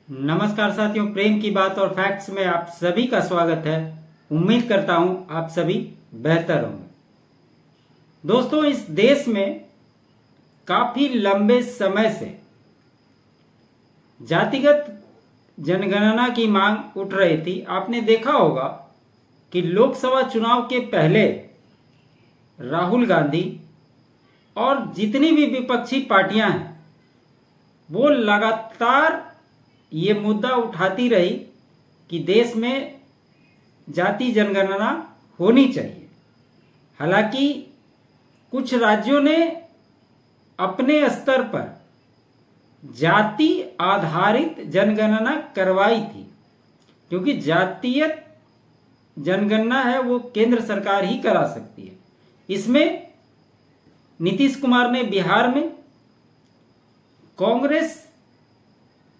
नमस्कार साथियों, प्रेम की बात और फैक्ट्स में आप सभी का स्वागत है। उम्मीद करता हूं आप सभी बेहतर होंगे। दोस्तों, इस देश में काफी लंबे समय से जातिगत जनगणना की मांग उठ रही थी। आपने देखा होगा कि लोकसभा चुनाव के पहले राहुल गांधी और जितनी भी विपक्षी पार्टियां हैं वो लगातार ये मुद्दा उठाती रही कि देश में जाति जनगणना होनी चाहिए। हालांकि कुछ राज्यों ने अपने स्तर पर जाति आधारित जनगणना करवाई थी, क्योंकि जातीय जनगणना है वो केंद्र सरकार ही करा सकती है। इसमें नीतीश कुमार ने बिहार में, कांग्रेस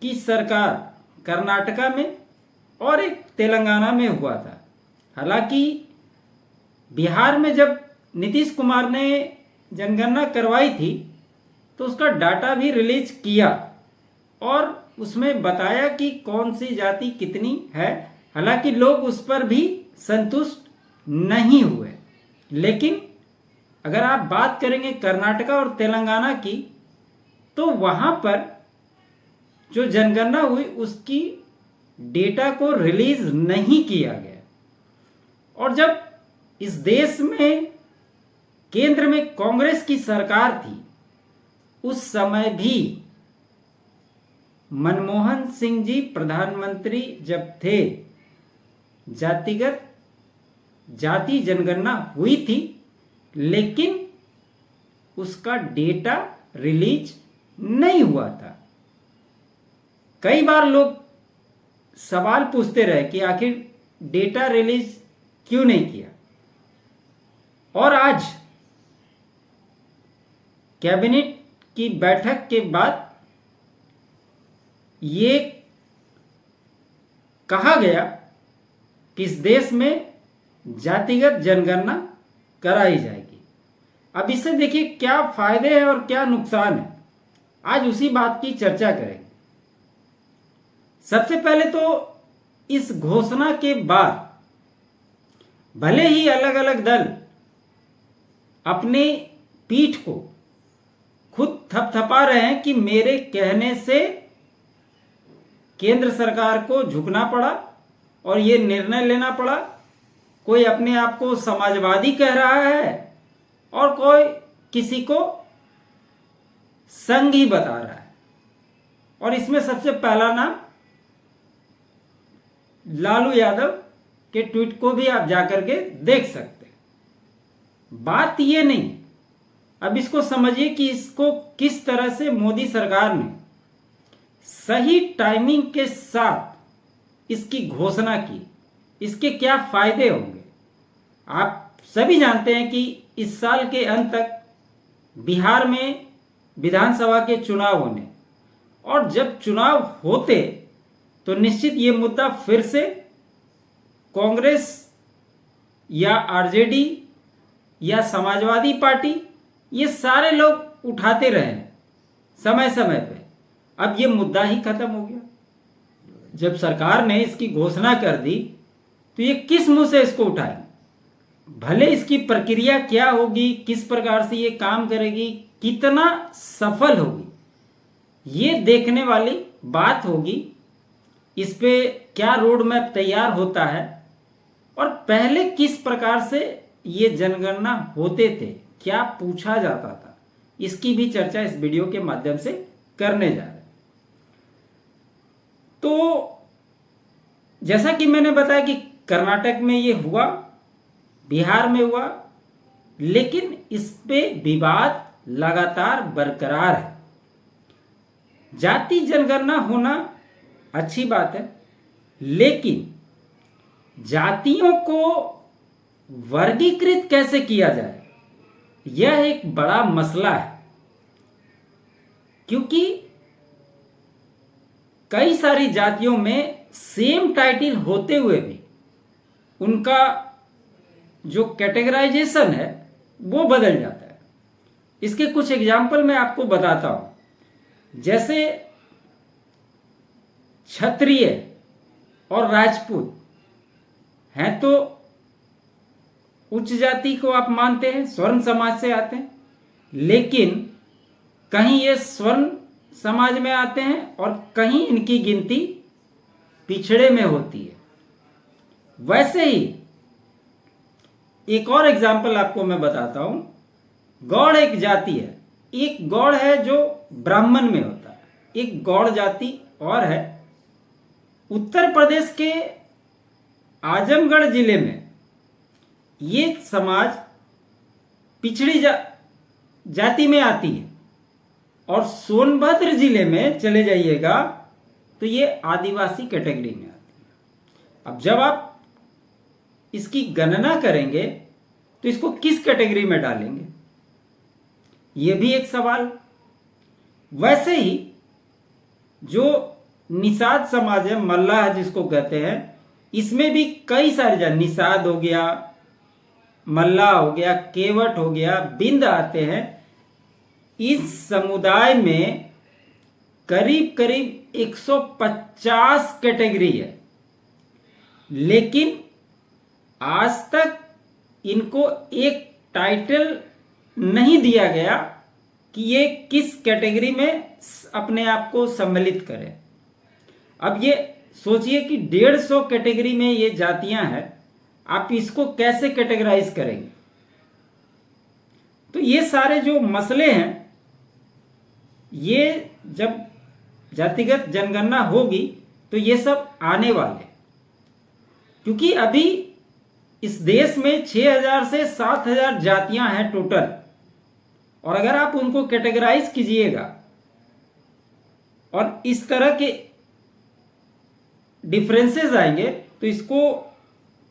की सरकार कर्नाटका में और एक तेलंगाना में हुआ था। हालांकि बिहार में जब नीतीश कुमार ने जनगणना करवाई थी तो उसका डाटा भी रिलीज किया और उसमें बताया कि कौन सी जाति कितनी है। हालांकि लोग उस पर भी संतुष्ट नहीं हुए। लेकिन अगर आप बात करेंगे कर्नाटका और तेलंगाना की, तो वहां पर जो जनगणना हुई उसकी डेटा को रिलीज नहीं किया गया। और जब इस देश में केंद्र में कांग्रेस की सरकार थी, उस समय भी मनमोहन सिंह जी प्रधानमंत्री जब थे, जाति जनगणना हुई थी, लेकिन उसका डेटा रिलीज नहीं हुआ था। कई बार लोग सवाल पूछते रहे कि आखिर डेटा रिलीज क्यों नहीं किया। और आज कैबिनेट की बैठक के बाद ये कहा गया कि इस देश में जातिगत जनगणना कराई जाएगी। अब इससे देखिए क्या फायदे हैं और क्या नुकसान है, आज उसी बात की चर्चा करेंगे। सबसे पहले तो इस घोषणा के बाद भले ही अलग अलग दल अपने पीठ को खुद थपथपा रहे हैं कि मेरे कहने से केंद्र सरकार को झुकना पड़ा और ये निर्णय लेना पड़ा। कोई अपने आप को समाजवादी कह रहा है और कोई किसी को संघी बता रहा है। और इसमें सबसे पहला नाम लालू यादव के ट्वीट को भी आप जाकर के देख सकते हैं। बात ये नहीं, अब इसको समझिए कि इसको किस तरह से मोदी सरकार ने सही टाइमिंग के साथ इसकी घोषणा की, इसके क्या फायदे होंगे। आप सभी जानते हैं कि इस साल के अंत तक बिहार में विधानसभा के चुनाव होने, और जब चुनाव होते तो निश्चित ये मुद्दा फिर से कांग्रेस या आरजेडी या समाजवादी पार्टी, ये सारे लोग उठाते रहे समय समय पे। अब ये मुद्दा ही खत्म हो गया। जब सरकार ने इसकी घोषणा कर दी तो ये किस मुंह से इसको उठाएंगे। भले इसकी प्रक्रिया क्या होगी, किस प्रकार से ये काम करेगी, कितना सफल होगी, ये देखने वाली बात होगी। इस पे क्या रोड मैप तैयार होता है और पहले किस प्रकार से ये जनगणना होते थे, क्या पूछा जाता था, इसकी भी चर्चा इस वीडियो के माध्यम से करने जा रहे हैं। तो जैसा कि मैंने बताया कि कर्नाटक में ये हुआ, बिहार में हुआ, लेकिन इस पे विवाद लगातार बरकरार है। जाति जनगणना होना अच्छी बात है, लेकिन जातियों को वर्गीकृत कैसे किया जाए, यह एक बड़ा मसला है। क्योंकि कई सारी जातियों में सेम टाइटल होते हुए भी उनका जो कैटेगराइजेशन है वो बदल जाता है। इसके कुछ एग्जाम्पल मैं आपको बताता हूं। जैसे क्षत्रिय और राजपूत हैं तो उच्च जाति को आप मानते हैं, स्वर्ण समाज से आते हैं, लेकिन कहीं ये स्वर्ण समाज में आते हैं और कहीं इनकी गिनती पिछड़े में होती है। वैसे ही एक और एग्जाम्पल आपको मैं बताता हूं। गौड़ एक जाति है, एक गौड़ है जो ब्राह्मण में होता है, एक गौड़ जाति और है। उत्तर प्रदेश के आजमगढ़ जिले में ये समाज पिछड़ी जाति में आती है, और सोनभद्र जिले में चले जाइएगा तो ये आदिवासी कैटेगरी में आती है। अब जब आप इसकी गणना करेंगे तो इसको किस कैटेगरी में डालेंगे, ये भी एक सवाल। वैसे ही जो निषाद समाज है, मल्लाह जिसको कहते हैं, इसमें भी कई सारे निषाद हो गया, मल्लाह हो गया, केवट हो गया, बिंद आते हैं। इस समुदाय में करीब करीब 150 कैटेगरी है, लेकिन आज तक इनको एक टाइटल नहीं दिया गया कि ये किस कैटेगरी में अपने आप को सम्मिलित करें। अब ये सोचिए कि 150 कैटेगरी में ये जातियां हैं, आप इसको कैसे कैटेगराइज करेंगे। तो ये सारे जो मसले हैं, ये जब जातिगत जनगणना होगी तो ये सब आने वाले, क्योंकि अभी इस देश में 6000 से 7000 जातियां हैं टोटल, और अगर आप उनको कैटेगराइज कीजिएगा और इस तरह के डिफरेंसेस आएंगे तो इसको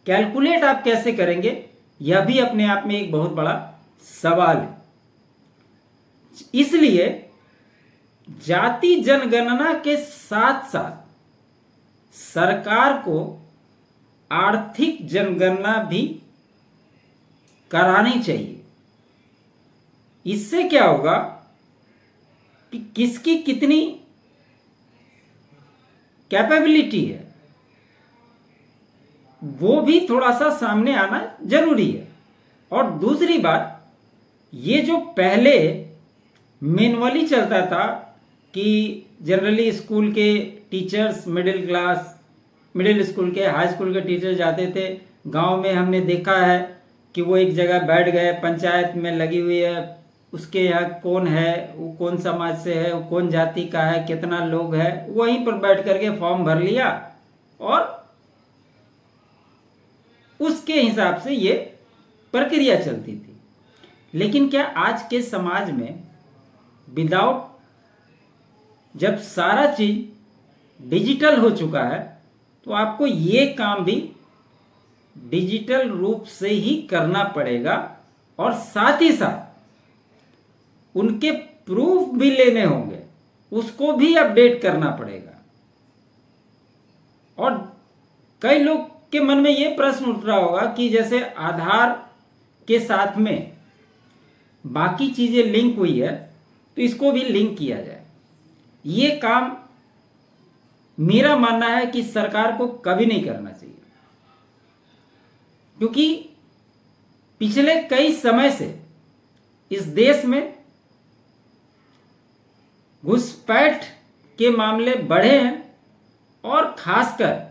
कैलकुलेट आप कैसे करेंगे, यह भी अपने आप में एक बहुत बड़ा सवाल है। इसलिए जाति जनगणना के साथ साथ सरकार को आर्थिक जनगणना भी करानी चाहिए। इससे क्या होगा कि किसकी कितनी कैपेबिलिटी है वो भी थोड़ा सा सामने आना जरूरी है। और दूसरी बात, ये जो पहले मैनुअली चलता था कि जनरली स्कूल के टीचर्स, मिडिल स्कूल के, हाई स्कूल के टीचर जाते थे गांव में, हमने देखा है कि वो एक जगह बैठ गए, पंचायत में लगी हुई है, उसके यहाँ कौन है, वो कौन समाज से है, वो कौन जाति का है, कितना लोग है, वहीं पर बैठ करके फॉर्म भर लिया और उसके हिसाब से ये प्रक्रिया चलती थी। लेकिन क्या आज के समाज में विदाउट, जब सारा चीज डिजिटल हो चुका है, तो आपको ये काम भी डिजिटल रूप से ही करना पड़ेगा, और साथ ही साथ उनके प्रूफ भी लेने होंगे, उसको भी अपडेट करना पड़ेगा। और कई लोग के मन में ये प्रश्न उठ रहा होगा कि जैसे आधार के साथ में बाकी चीजें लिंक हुई है तो इसको भी लिंक किया जाए। ये काम मेरा मानना है कि सरकार को कभी नहीं करना चाहिए, क्योंकि पिछले कई समय से इस देश में घुसपैठ के मामले बढ़े हैं, और खासकर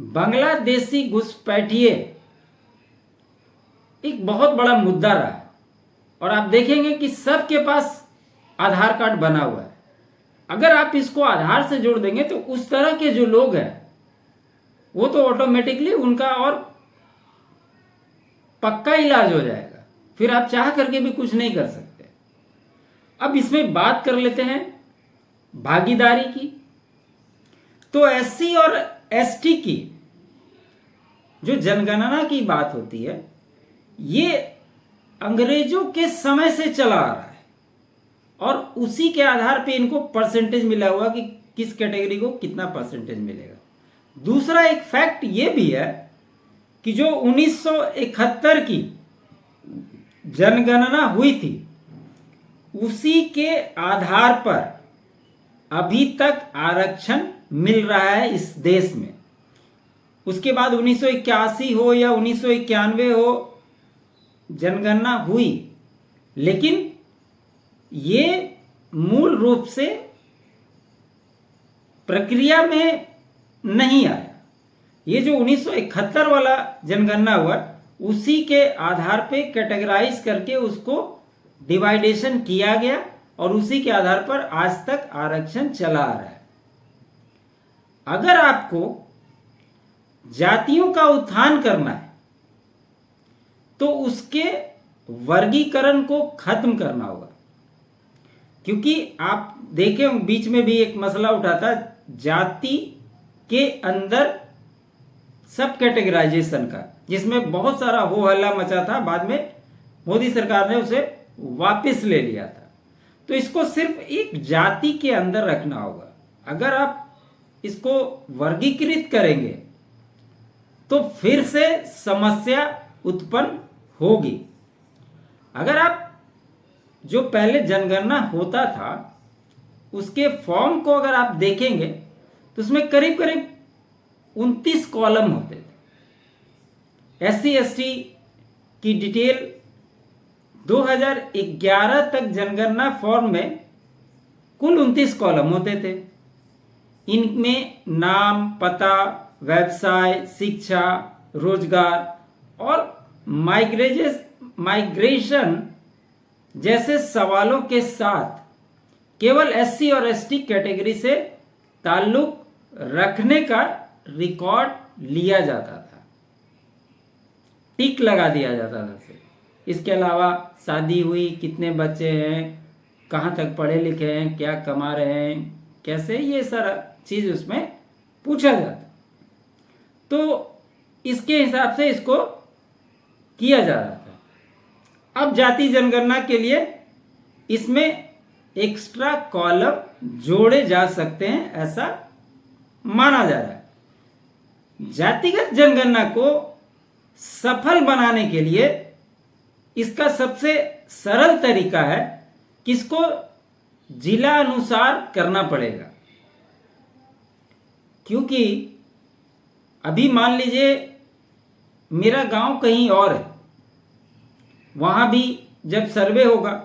बांग्लादेशी घुसपैठिए एक बहुत बड़ा मुद्दा रहा है। और आप देखेंगे कि सबके पास आधार कार्ड बना हुआ है। अगर आप इसको आधार से जोड़ देंगे तो उस तरह के जो लोग हैं वो तो ऑटोमेटिकली उनका और पक्का इलाज हो जाएगा, फिर आप चाह करके भी कुछ नहीं कर सकते। अब इसमें बात कर लेते हैं भागीदारी की। तो एससी और एसटी की जो जनगणना की बात होती है, ये अंग्रेजों के समय से चला आ रहा है, और उसी के आधार पे इनको परसेंटेज मिला हुआ कि किस कैटेगरी को कितना परसेंटेज मिलेगा। दूसरा एक फैक्ट ये भी है कि जो 1971 की जनगणना हुई थी, उसी के आधार पर अभी तक आरक्षण मिल रहा है इस देश में। उसके बाद 1981 हो या 1991 हो जनगणना हुई, लेकिन ये मूल रूप से प्रक्रिया में नहीं आया। ये जो 1971 वाला जनगणना हुआ उसी के आधार पे कैटेगराइज करके उसको डिवाइडेशन किया गया और उसी के आधार पर आज तक आरक्षण चला आ रहा है। अगर आपको जातियों का उत्थान करना है तो उसके वर्गीकरण को खत्म करना होगा, क्योंकि आप देखें बीच में भी एक मसला उठा था जाति के अंदर सब कैटेगराइजेशन का, जिसमें बहुत सारा हो हल्ला मचा था। बाद में मोदी सरकार ने उसे वापस ले लिया था। तो इसको सिर्फ एक जाति के अंदर रखना होगा। अगर आप इसको वर्गीकृत करेंगे तो फिर से समस्या उत्पन्न होगी। अगर आप जो पहले जनगणना होता था उसके फॉर्म को अगर आप देखेंगे तो उसमें करीब करीब 29 कॉलम होते थे। SC/ST की डिटेल 2011 तक जनगणना फॉर्म में कुल 29 कॉलम होते थे। इनमें नाम, पता, व्यवसाय, शिक्षा, रोजगार और माइग्रेशन जैसे सवालों के साथ केवल SC और ST कैटेगरी से ताल्लुक रखने का रिकॉर्ड लिया जाता था, टिक लगा दिया जाता था। इसके अलावा शादी हुई, कितने बच्चे हैं, कहाँ तक पढ़े लिखे हैं, क्या कमा रहे हैं, कैसे, ये सारा चीज़ उसमें पूछा जाता। तो इसके हिसाब से इसको किया जा रहा था। अब जाति जनगणना के लिए इसमें एक्स्ट्रा कॉलम जोड़े जा सकते हैं, ऐसा माना जा रहा है। जातिगत जनगणना को सफल बनाने के लिए इसका सबसे सरल तरीका है कि इसको जिला अनुसार करना पड़ेगा। क्योंकि अभी मान लीजिए मेरा गांव कहीं और है, वहां भी जब सर्वे होगा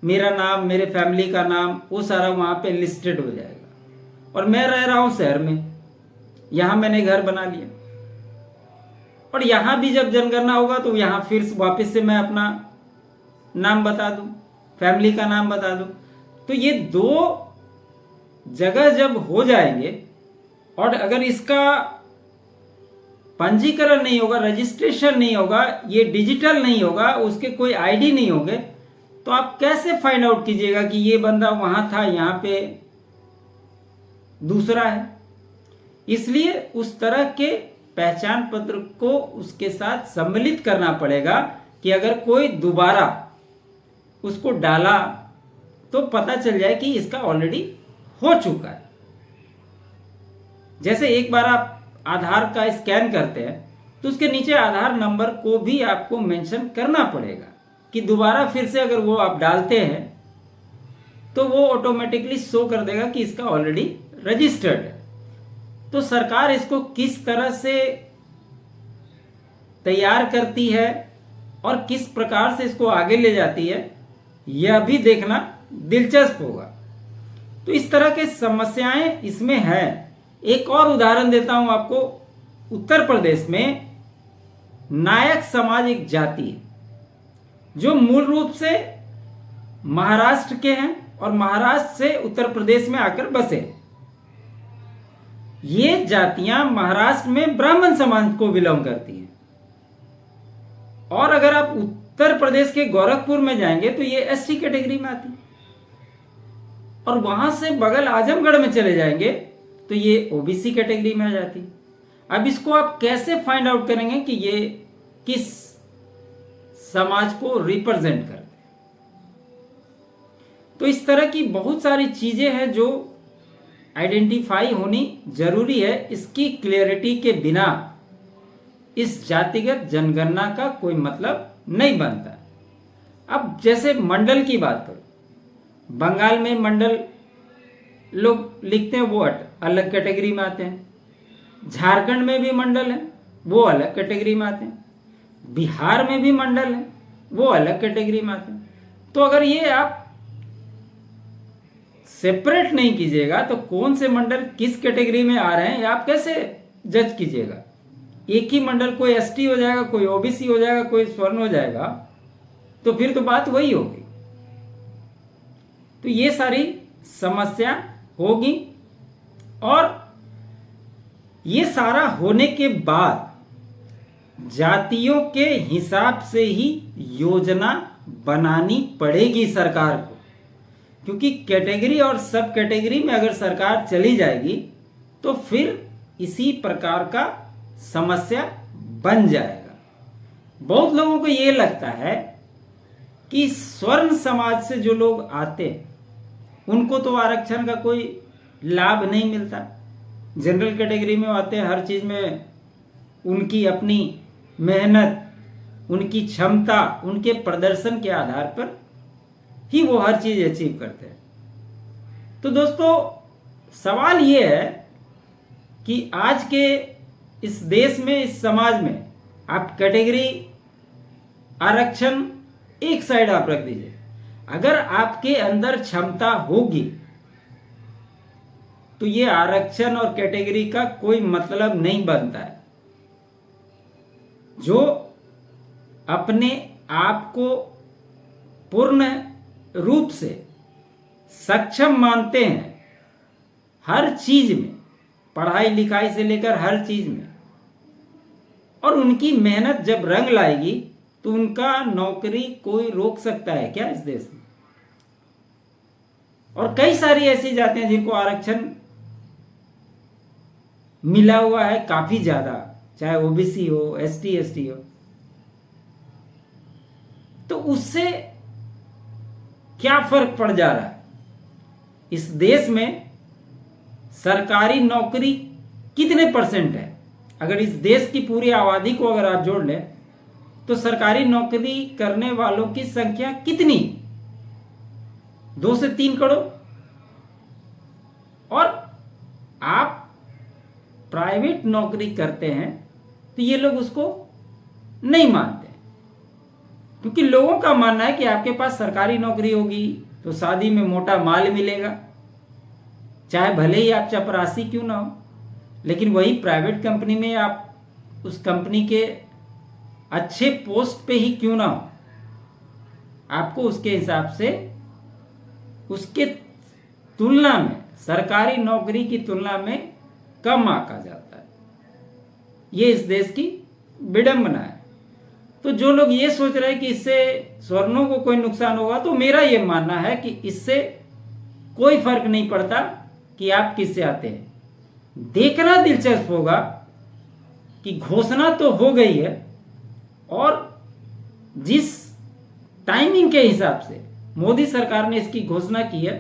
मेरा नाम, मेरे फैमिली का नाम, वो सारा वहां पे लिस्टेड हो जाएगा। और मैं रह रहा हूं शहर में, यहां मैंने घर बना लिया और यहां भी जब जनगणना होगा तो यहां फिर वापस से मैं अपना नाम बता दूं, फैमिली का नाम बता दूं। तो ये दो जगह जब हो जाएंगे और अगर इसका पंजीकरण नहीं होगा, रजिस्ट्रेशन नहीं होगा, ये डिजिटल नहीं होगा, उसके कोई आईडी नहीं होंगे, तो आप कैसे फाइंड आउट कीजिएगा कि ये बंदा वहां था, यहां पे दूसरा है। इसलिए उस तरह के पहचान पत्र को उसके साथ सम्मिलित करना पड़ेगा कि अगर कोई दोबारा उसको डाला तो पता चल जाए कि इसका ऑलरेडी हो चुका है। जैसे एक बार आप आधार का स्कैन करते हैं तो उसके नीचे आधार नंबर को भी आपको मेंशन करना पड़ेगा कि दोबारा फिर से अगर वो आप डालते हैं तो वो ऑटोमेटिकली शो कर देगा कि इसका ऑलरेडी रजिस्टर्ड है। तो सरकार इसको किस तरह से तैयार करती है और किस प्रकार से इसको आगे ले जाती है, यह भी देखना दिलचस्प होगा। तो इस तरह के समस्याएं इसमें हैं। एक और उदाहरण देता हूं आपको। उत्तर प्रदेश में नायक समाज एक जाति है जो मूल रूप से महाराष्ट्र के हैं और महाराष्ट्र से उत्तर प्रदेश में आकर बसे। ये जातियां महाराष्ट्र में ब्राह्मण समाज को बिलोंग करती हैं। और अगर आप उत्तर प्रदेश के गोरखपुर में जाएंगे तो ये ST कैटेगरी में आती है। और वहां से बगल आजमगढ़ में चले जाएंगे तो ये OBC कैटेगरी में आ जाती है। अब इसको आप कैसे फाइंड आउट करेंगे कि ये किस समाज को रिप्रेजेंट करते हैं। तो इस तरह की बहुत सारी चीजें हैं जो आइडेंटिफाई होनी जरूरी है। इसकी क्लियरिटी के बिना इस जातिगत जनगणना का कोई मतलब नहीं बनता। अब जैसे मंडल की बात करो, बंगाल में मंडल लोग लिखते हैं वो अलग कैटेगरी में आते हैं। झारखंड में भी मंडल है, वो अलग कैटेगरी में आते हैं। बिहार में भी मंडल है, वो अलग कैटेगरी में आते हैं। तो अगर ये आप सेपरेट नहीं कीजिएगा तो कौन से मंडल किस कैटेगरी में आ रहे हैं आप कैसे जज कीजिएगा? एक ही मंडल, कोई एसटी हो जाएगा, कोई ओबीसी हो जाएगा, कोई स्वर्ण हो जाएगा, तो फिर तो बात वही होगी। तो ये सारी समस्या होगी, और ये सारा होने के बाद जातियों के हिसाब से ही योजना बनानी पड़ेगी सरकार को, क्योंकि कैटेगरी और सब कैटेगरी में अगर सरकार चली जाएगी तो फिर इसी प्रकार का समस्या बन जाएगा। बहुत लोगों को ये लगता है कि स्वर्ण समाज से जो लोग आते हैं उनको तो आरक्षण का कोई लाभ नहीं मिलता। जनरल कैटेगरी में आते हैं, हर चीज़ में उनकी अपनी मेहनत, उनकी क्षमता, उनके प्रदर्शन के आधार पर ही वो हर चीज़ अचीव करते हैं। तो दोस्तों, सवाल ये है कि आज के इस देश में, इस समाज में आप कैटेगरी आरक्षण एक साइड आप रख दीजिए, अगर आपके अंदर क्षमता होगी तो ये आरक्षण और कैटेगरी का कोई मतलब नहीं बनता है। जो अपने आप को पूर्ण रूप से सक्षम मानते हैं हर चीज में, पढ़ाई लिखाई से लेकर हर चीज में, और उनकी मेहनत जब रंग लाएगी तो उनका नौकरी कोई रोक सकता है क्या इस देश में? और कई सारी ऐसी जातियां जिनको आरक्षण मिला हुआ है काफी ज्यादा, चाहे ओबीसी हो, एसटी एसटी हो, तो उससे क्या फर्क पड़ जा रहा है? इस देश में सरकारी नौकरी कितने परसेंट है? अगर इस देश की पूरी आबादी को अगर आप जोड़ लें तो सरकारी नौकरी करने वालों की संख्या कितनी? 2 से 3 करोड़। और आप प्राइवेट नौकरी करते हैं तो ये लोग उसको नहीं मानते, क्योंकि लोगों का मानना है कि आपके पास सरकारी नौकरी होगी तो शादी में मोटा माल मिलेगा, चाहे भले ही आप चपरासी क्यों ना हो, लेकिन वही प्राइवेट कंपनी में आप उस कंपनी के अच्छे पोस्ट पे ही क्यों ना हो, आपको उसके हिसाब से, उसके तुलना में, सरकारी नौकरी की तुलना में कम आंका जाता है। ये इस देश की विडंबना है। तो जो लोग ये सोच रहे हैं कि इससे स्वर्णों को कोई नुकसान होगा, तो मेरा ये मानना है कि इससे कोई फर्क नहीं पड़ता कि आप किससे आते हैं। देखना दिलचस्प होगा कि घोषणा तो हो गई है, और जिस टाइमिंग के हिसाब से मोदी सरकार ने इसकी घोषणा की है,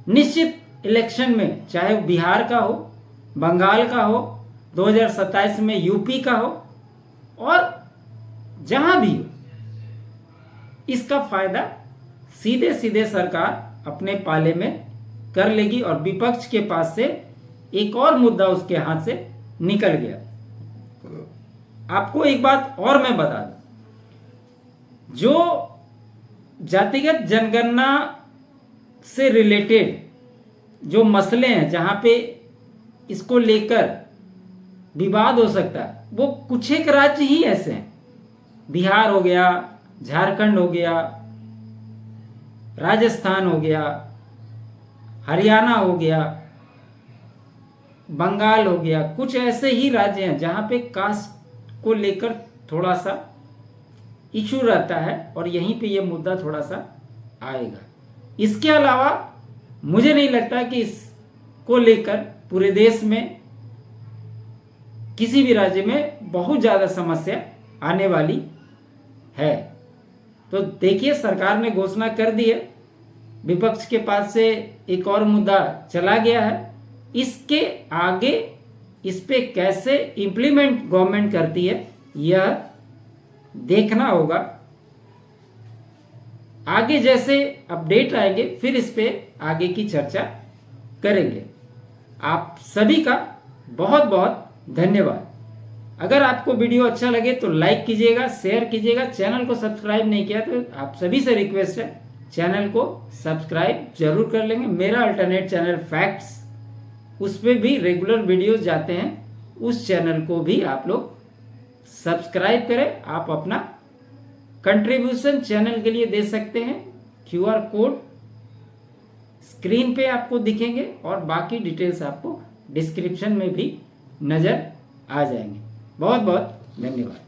निश्चित इलेक्शन में, चाहे बिहार का हो, बंगाल का हो, 2027 में यूपी का हो, और जहां भी हो, इसका फायदा सीधे सीधे सरकार अपने पाले में कर लेगी, और विपक्ष के पास से एक और मुद्दा उसके हाथ से निकल गया। आपको एक बात और मैं बता दूं, जो जातिगत जनगणना से रिलेटेड जो मसले हैं, जहां पे इसको लेकर विवाद हो सकता है, वो कुछ एक राज्य ही ऐसे हैं। बिहार हो गया, झारखंड हो गया, राजस्थान हो गया, हरियाणा हो गया, बंगाल हो गया, कुछ ऐसे ही राज्य हैं जहां पे कास्ट को लेकर थोड़ा सा इशू रहता है, और यहीं पे ये मुद्दा थोड़ा सा आएगा। इसके अलावा मुझे नहीं लगता कि इसको लेकर पूरे देश में किसी भी राज्य में बहुत ज़्यादा समस्या आने वाली है। तो देखिए, सरकार ने घोषणा कर दी है, विपक्ष के पास से एक और मुद्दा चला गया है, इसके आगे इस पे कैसे इम्प्लीमेंट गवर्नमेंट करती है यह देखना होगा। आगे जैसे अपडेट आएंगे फिर इस पे आगे की चर्चा करेंगे। आप सभी का बहुत बहुत धन्यवाद। अगर आपको वीडियो अच्छा लगे तो लाइक कीजिएगा, शेयर कीजिएगा। चैनल को सब्सक्राइब नहीं किया तो आप सभी से रिक्वेस्ट है चैनल को सब्सक्राइब जरूर कर लेंगे। मेरा अल्टरनेट चैनल फैक्ट्स, उस पर भी रेगुलर वीडियोस जाते हैं, उस चैनल को भी आप लोग सब्सक्राइब करें। आप अपना कंट्रीब्यूशन चैनल के लिए दे सकते हैं। QR कोड स्क्रीन पे आपको दिखेंगे और बाकी डिटेल्स आपको डिस्क्रिप्शन में भी नज़र आ जाएंगे। बहुत बहुत धन्यवाद।